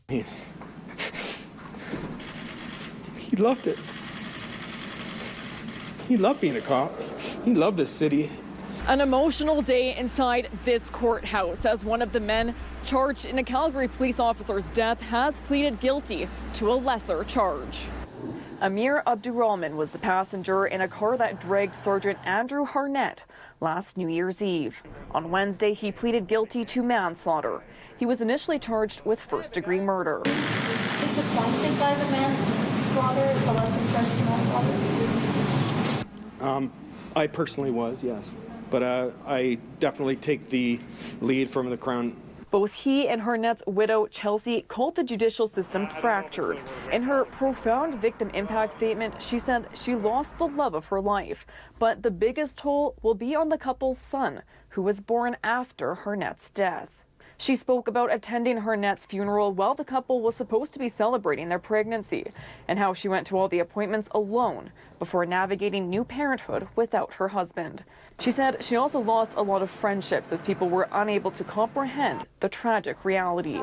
He loved it. He loved being a cop. He loved this city. An emotional day inside this courthouse as one of the men charged in a Calgary police officer's death has pleaded guilty to a lesser charge. Amir Abdurrahman was the passenger in a car that dragged Sergeant Andrew Harnett last New Year's Eve. On Wednesday, he pleaded guilty to manslaughter. He was initially charged with first-degree murder. Disappointed by the manslaughter, the lesser charge to manslaughter? I personally was, yes. But I definitely take the lead from the Crown. Both he and Harnett's widow, Chelsea, called the judicial system fractured. In her profound victim impact statement, she said she lost the love of her life. But the biggest toll will be on the couple's son, who was born after Harnett's death. She spoke about attending Harnett's funeral while the couple was supposed to be celebrating their pregnancy, and how she went to all the appointments alone before navigating new parenthood without her husband. She said she also lost a lot of friendships as people were unable to comprehend the tragic reality.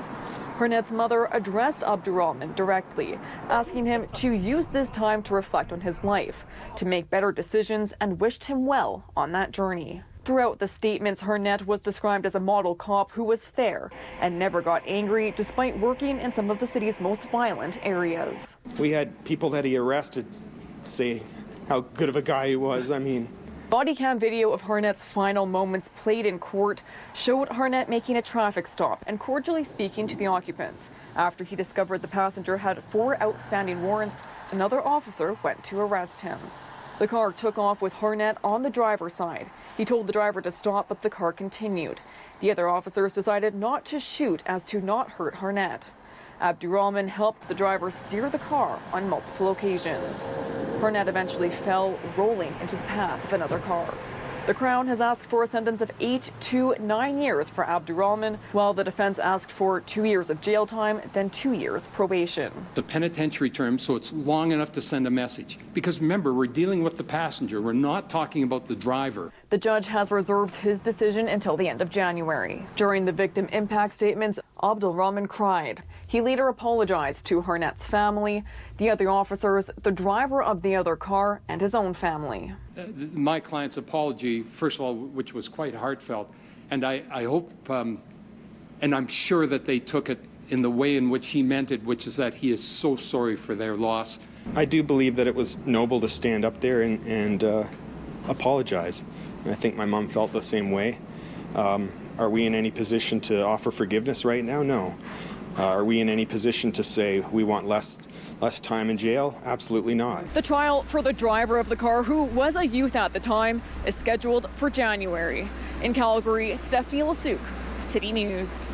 Harnett's mother addressed Abdurrahman directly, asking him to use this time to reflect on his life, to make better decisions, and wished him well on that journey. Throughout the statements, Harnett was described as a model cop who was fair and never got angry despite working in some of the city's most violent areas. We had people that he arrested say how good of a guy he was. I mean, Body cam video of Harnett's final moments played in court showed Harnett making a traffic stop and cordially speaking to the occupants. After he discovered the passenger had 4 outstanding warrants, another officer went to arrest him. The car took off with Harnett on the driver's side. He told the driver to stop, but the car continued. The other officers decided not to shoot as to not hurt Harnett. Abdurrahman helped the driver steer the car on multiple occasions. Harnett eventually fell, rolling into the path of another car. The Crown has asked for a sentence of 8 to 9 years for Abdurrahman, while the defense asked for 2 years of jail time, then 2 years probation. The penitentiary term, so it's long enough to send a message. Because remember, we're dealing with the passenger. We're not talking about the driver. The judge has reserved his decision until the end of January. During the victim impact statements, Abdurrahman cried. He later apologized to Harnett's family, the other officers, the driver of the other car, and his own family. My client's apology, first of all, which was quite heartfelt, and I hope, and I'm sure that they took it in the way in which he meant it, which is that he is so sorry for their loss. I do believe that it was noble to stand up there and apologize. And I think my mom felt the same way. Are we in any position to offer forgiveness right now? No. Are we in any position to say we want less time in jail? Absolutely not. The trial for the driver of the car, who was a youth at the time, is scheduled for January. In Calgary, Stephanie Lasuk, City News.